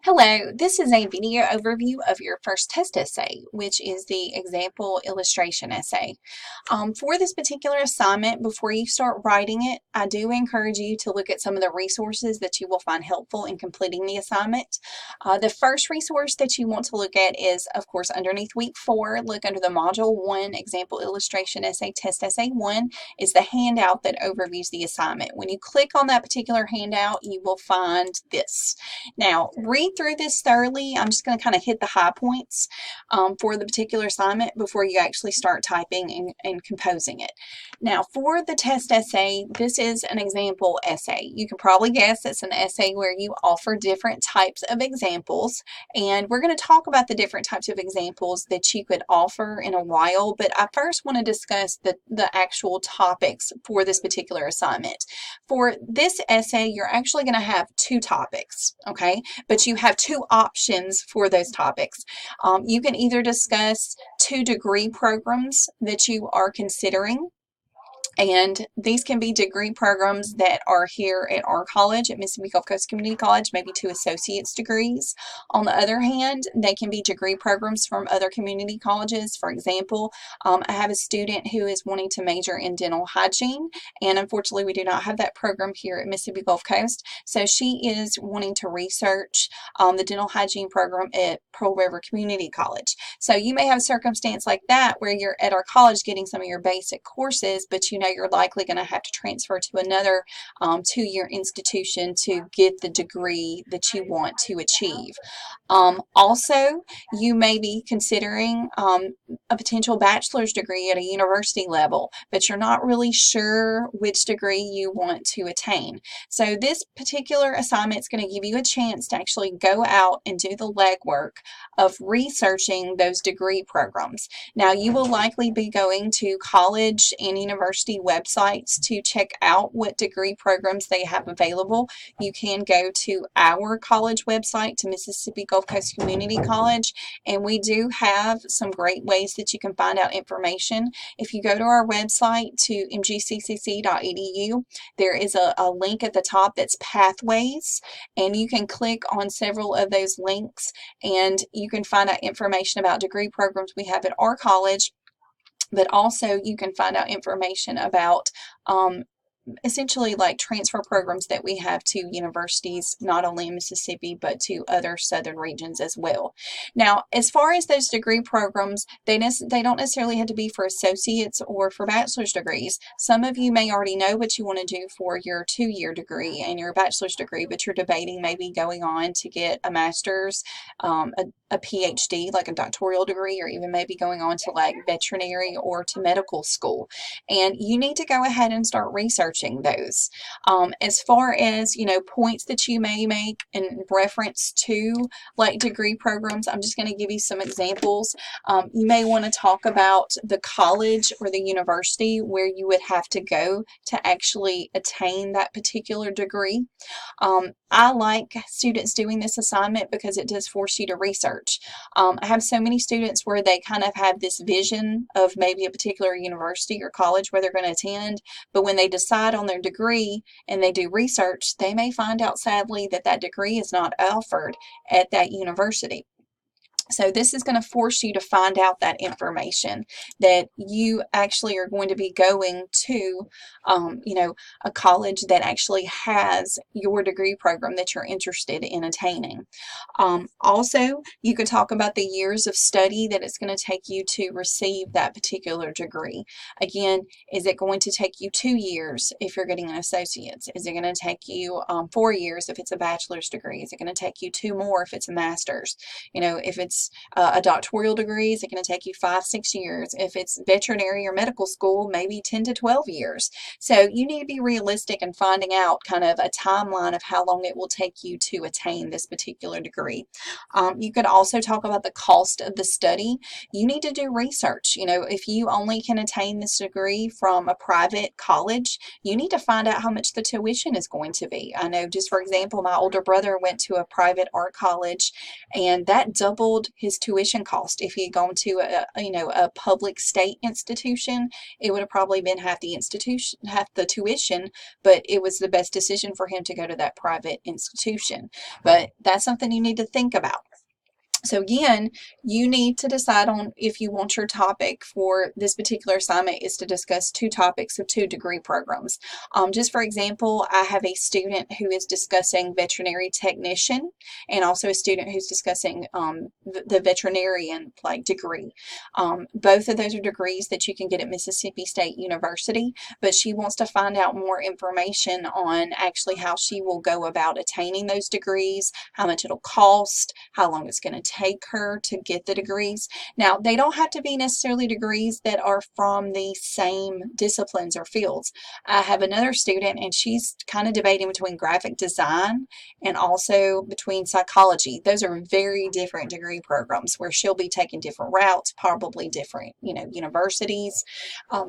Hello, this is a video overview of your first test essay, which is the example illustration essay. For this particular assignment, before you start writing it, I do encourage you to look at some of the resources that you will find helpful in completing the assignment. The first resource that you want to look at is, of course, underneath week 4, look under the Module 1 Example Illustration Essay Test Essay 1 is the handout that overviews the assignment. When you click on that particular handout, you will find this. Now, read through this thoroughly. I'm just going to kind of hit the high points for the particular assignment before you actually start typing and composing it. Now, for the test essay, this is an example essay. You can probably guess it's an essay where you offer different types of examples, and we're going to talk about the different types of examples that you could offer in a while, but I first want to discuss the actual topics for this particular assignment. For this essay, you're actually going to have 2 topics, okay? But you have 2 options for those topics. You can either discuss 2 degree programs that you are considering, and these can be degree programs that are here at our college, at Mississippi Gulf Coast Community College, maybe 2 associate's degrees. On the other hand, they can be degree programs from other community colleges. For example, I have a student who is wanting to major in dental hygiene, and unfortunately we do not have that program here at Mississippi Gulf Coast. So she is wanting to research the dental hygiene program at Pearl River Community College. So you may have a circumstance like that where you're at our college getting some of your basic courses, but you know you're likely going to have to transfer to another 2-year institution to get the degree that you want to achieve. Also, you may be considering a potential bachelor's degree at a university level, but you're not really sure which degree you want to attain. So this particular assignment is going to give you a chance to actually go out and do the legwork of researching those degree programs. Now, you will likely be going to college and university websites to check out what degree programs they have available. You can go to our college website, to Mississippi Gulf Coast Community College, and we do have some great ways that you can find out information. If you go to our website, to mgccc.edu, there is a link at the top that's Pathways, and you can click on several of those links and you can find out information about degree programs we have at our college, but also you can find out information about essentially like transfer programs that we have to universities, not only in Mississippi, but to other southern regions as well. Now, as far as those degree programs, they don't necessarily have to be for associates or for bachelor's degrees. Some of you may already know what you want to do for your 2-year degree and your bachelor's degree, but you're debating maybe going on to get a master's, a PhD, like a doctoral degree, or even maybe going on to like veterinary or to medical school. And you need to go ahead and start researching those. As far as, points that you may make in reference to like degree programs, I'm just going to give you some examples. You may want to talk about the college or the university where you would have to go to actually attain that particular degree. I like students doing this assignment because it does force you to research. I have so many students where they kind of have this vision of maybe a particular university or college where they're going to attend, but when they decide on their degree and they do research, they may find out sadly that that degree is not offered at that university. So this is going to force you to find out that information, that you actually are going to be going to, a college that actually has your degree program that you're interested in attaining. Also, you could talk about the years of study that it's going to take you to receive that particular degree. Again, is it going to take you 2 years if you're getting an associate's? Is it going to take you 4 years if it's a bachelor's degree? Is it going to take you 2 more if it's a master's? If it's a doctoral degree, is it going to take you 5-6 years? If it's veterinary or medical school, maybe 10 to 12 years. So you need to be realistic in finding out kind of a timeline of how long it will take you to attain this particular degree. You could also talk about the cost of the study. You need to do research. If you only can attain this degree from a private college, you need to find out how much the tuition is going to be. I know, just for example, my older brother went to a private art college, and that doubled doubled his tuition cost. If he had gone to a public state institution, it would have probably been half the tuition, but it was the best decision for him to go to that private institution. But that's something you need to think about. So again, you need to decide on if you want your topic for this particular assignment is to discuss 2 topics of 2 degree programs. Just for example, I have a student who is discussing veterinary technician and also a student who's discussing the veterinarian degree. Both of those are degrees that you can get at Mississippi State University, but she wants to find out more information on actually how she will go about attaining those degrees, how much it'll cost, how long it's going to take her to get the degrees. Now, they don't have to be necessarily degrees that are from the same disciplines or fields. I have another student and she's kind of debating between graphic design and also between psychology. Those are very different degree programs where she'll be taking different routes, probably different, universities.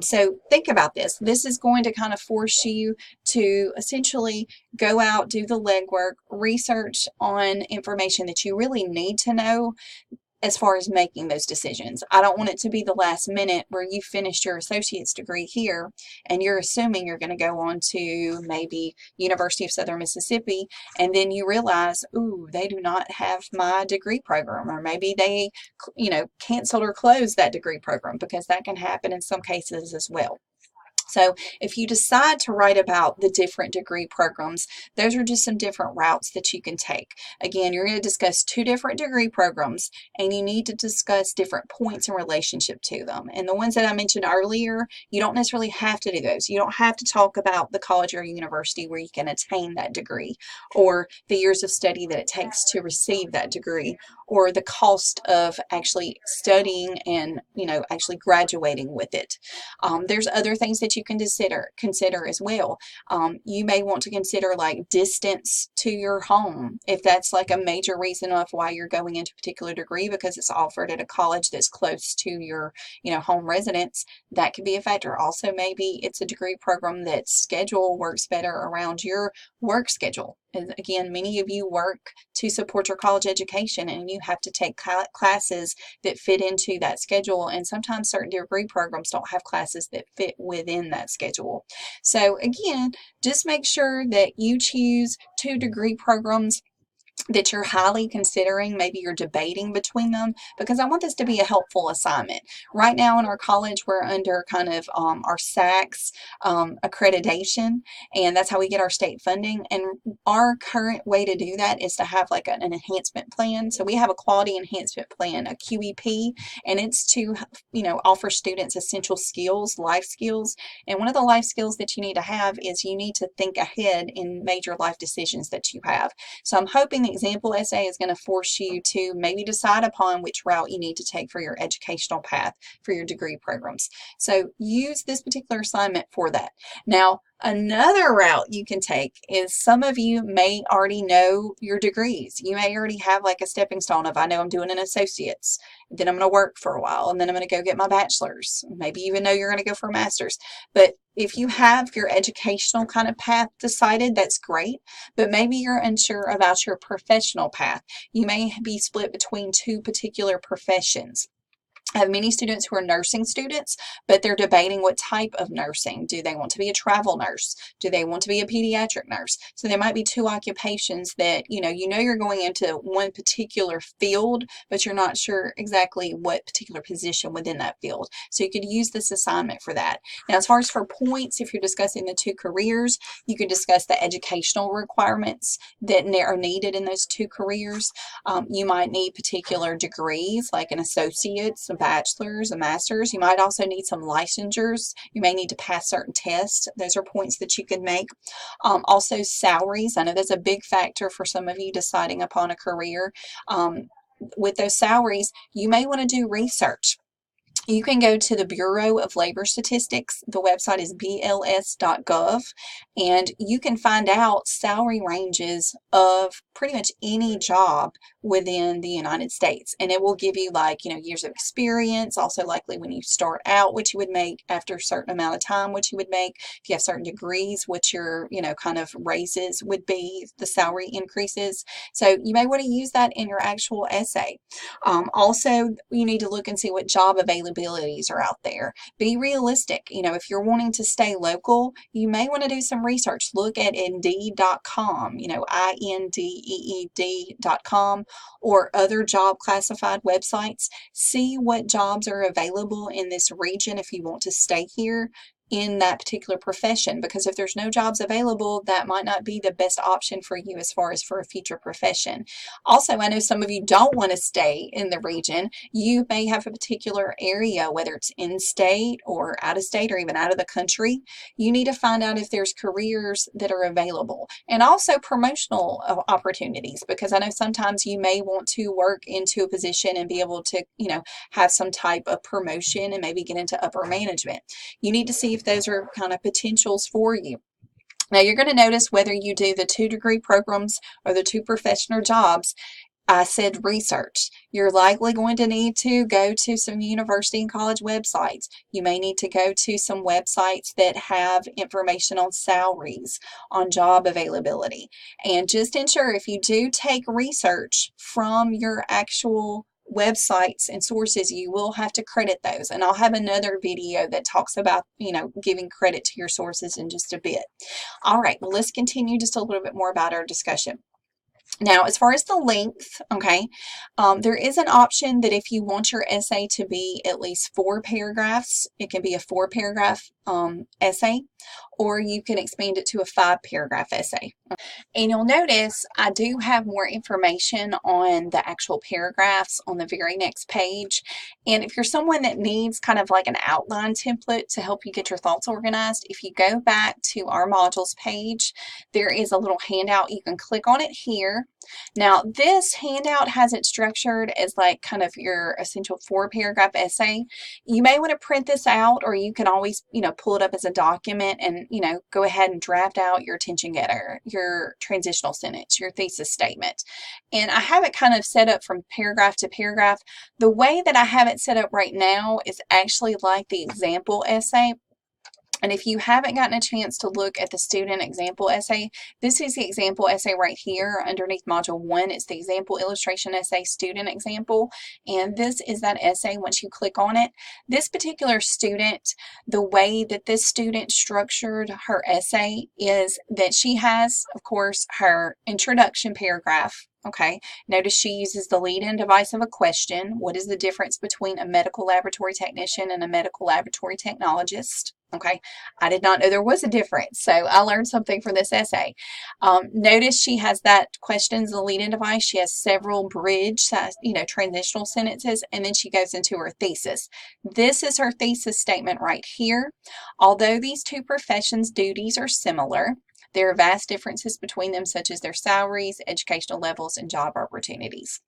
So think about this. This is going to kind of force you to essentially go out, do the legwork, research on information that you really need to know as far as making those decisions. I don't want it to be the last minute where you finished your associate's degree here and you're assuming you're going to go on to maybe University of Southern Mississippi, and then you realize, ooh, they do not have my degree program, or maybe they, canceled or closed that degree program, because that can happen in some cases as well. So if you decide to write about the different degree programs, those are just some different routes that you can take. Again, you're going to discuss 2 different degree programs, and you need to discuss different points in relationship to them. And the ones that I mentioned earlier, you don't necessarily have to do those. You don't have to talk about the college or university where you can attain that degree, or the years of study that it takes to receive that degree, or the cost of actually studying and, actually graduating with it. There's other things that you can consider as well. You may want to consider distance to your home, if that's a major reason of why you're going into a particular degree, because it's offered at a college that's close to your home residence. That could be a factor. Also, maybe it's a degree program that schedule works better around your work schedule. And again, many of you work to support your college education, and you have to take classes that fit into that schedule, and sometimes certain degree programs don't have classes that fit within that schedule. So again, just make sure that you choose 2 degree programs that you're highly considering. Maybe you're debating between them, because I want this to be a helpful assignment. Right now in our college, we're under kind of our SACS accreditation, and that's how we get our state funding. And our current way to do that is to have an enhancement plan. So we have a quality enhancement plan, a QEP, and it's to offer students essential skills, life skills. And one of the life skills that you need to have is you need to think ahead in major life decisions that you have. So I'm hoping the example essay is going to force you to maybe decide upon which route you need to take for your educational path for your degree programs. So use this particular assignment for that. Now, another route you can take is, some of you may already know your degrees. You may already have a stepping stone of, I know I'm doing an associate's, then I'm going to work for a while, and then I'm going to go get my bachelor's. Maybe even know you're going to go for a master's. But if you have your educational kind of path decided, that's great. But maybe you're unsure about your professional path. You may be split between 2 particular professions. I have many students who are nursing students, but they're debating what type of nursing. Do they want to be a travel nurse? Do they want to be a pediatric nurse? So there might be 2 occupations that, you're going into one particular field, but you're not sure exactly what particular position within that field. So you could use this assignment for that. Now, as far as for points, if you're discussing the 2 careers, you could discuss the educational requirements that are needed in those 2 careers. You might need particular degrees, like an associate's, a bachelor's, a master's. You might also need some licensures. You may need to pass certain tests. Those are points that you can make. Also, salaries. I know that's a big factor for some of you deciding upon a career. With those salaries, you may want to do research. You can go to the Bureau of Labor Statistics. The website is bls.gov, and you can find out salary ranges of pretty much any job within the United States. And it will give you, like, years of experience, also likely when you start out, what you would make after a certain amount of time, what you would make. If you have certain degrees, what your, kind of raises would be, the salary increases. So you may want to use that in your actual essay. Also, you need to look and see what job availabilities are out there. Be realistic. If you're wanting to stay local, you may want to do some research. Look at Indeed.com, Indeed.com, or other job classified websites. See what jobs are available in this region if you want to stay here in that particular profession, because if there's no jobs available, that might not be the best option for you as far as for a future profession. Also, I know some of you don't want to stay in the region. You may have a particular area, whether it's in state or out of state or even out of the country. You need to find out if there's careers that are available, and also promotional opportunities, because I know sometimes you may want to work into a position and be able to, have some type of promotion and maybe get into upper management. You need to see if those are kind of potentials for you. Now, you're going to notice whether you do the 2-degree programs or the 2 professional jobs, I said research. You're likely going to need to go to some university and college websites. You may need to go to some websites that have information on salaries, on job availability. And just ensure, if you do take research from your actual websites and sources, you will have to credit those. And I'll have another video that talks about, giving credit to your sources in just a bit. All right, well, let's continue just a little bit more about our discussion. Now, as far as the length, okay, there is an option that if you want your essay to be at least 4 paragraphs, it can be a 4-paragraph essay, or you can expand it to a 5-paragraph essay. And you'll notice I do have more information on the actual paragraphs on the very next page. And if you're someone that needs kind of like an outline template to help you get your thoughts organized, if you go back to our modules page, there is a little handout. You can click on it here. Now, this handout has it structured as like kind of your essential 4-paragraph essay. You may want to print this out, or you can always, pull it up as a document and, go ahead and draft out your attention getter, your transitional sentence, your thesis statement. And I have it kind of set up from paragraph to paragraph. The way that I have it set up right now is actually like the example essay. And if you haven't gotten a chance to look at the student example essay, this is the example essay right here underneath module 1. It's the example illustration essay student example. And this is that essay once you click on it. This particular student, the way that this student structured her essay is that she has, of course, her introduction paragraph. Okay, notice she uses the lead-in device of a question. What is the difference between a medical laboratory technician and a medical laboratory technologist? Okay, I did not know there was a difference, so I learned something from this essay. Notice she has that question as the lead-in device. She has several bridge, transitional sentences, and then she goes into her thesis. This is her thesis statement right here. Although these 2 professions' duties are similar, there are vast differences between them, such as their salaries, educational levels, and job opportunities.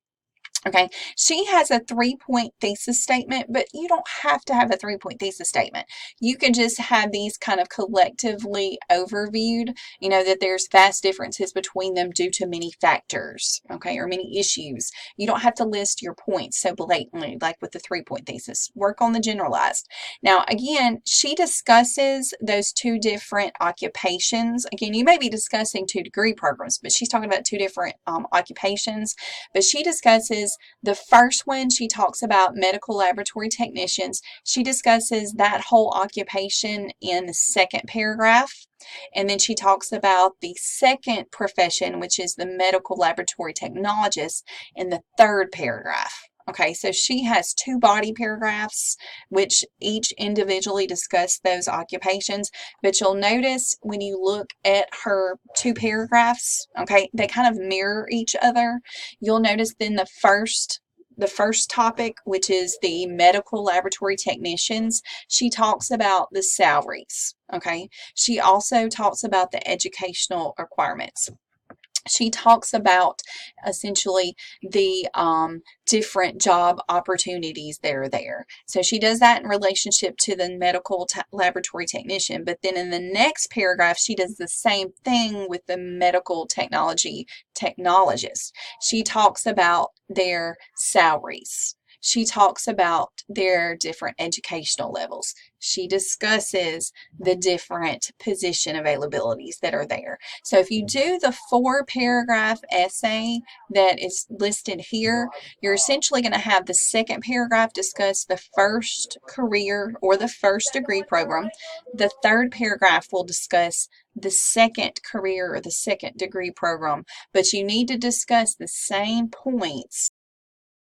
Okay, she has a 3-point thesis statement, but you don't have to have a 3-point thesis statement. You can just have these kind of collectively overviewed, that there's vast differences between them due to many factors, okay, or many issues. You don't have to list your points so blatantly like with the 3-point thesis. Work on the generalized. Now, again, she discusses those 2 different occupations. Again, you may be discussing 2-degree programs, but she's talking about 2 different occupations, but she discusses the first one. She talks about medical laboratory technicians. She discusses that whole occupation in the 2nd paragraph. And then she talks about the 2nd profession, which is the medical laboratory technologist, in the 3rd paragraph. Okay, so she has 2 body paragraphs, which each individually discuss those occupations. But you'll notice when you look at her 2 paragraphs, okay, they kind of mirror each other. You'll notice then the first topic, which is the medical laboratory technicians, she talks about the salaries. Okay, she also talks about the educational requirements. She talks about essentially the different job opportunities that are there. So she does that in relationship to the medical laboratory technician, but then in the next paragraph, she does the same thing with the medical technology technologist. She talks about their salaries. She talks about their different educational levels. She discusses the different position availabilities that are there. So if you do the 4-paragraph essay that is listed here, you're essentially going to have the second paragraph discuss the first career or the first degree program. The third paragraph will discuss the second career or the second degree program, but you need to discuss the same points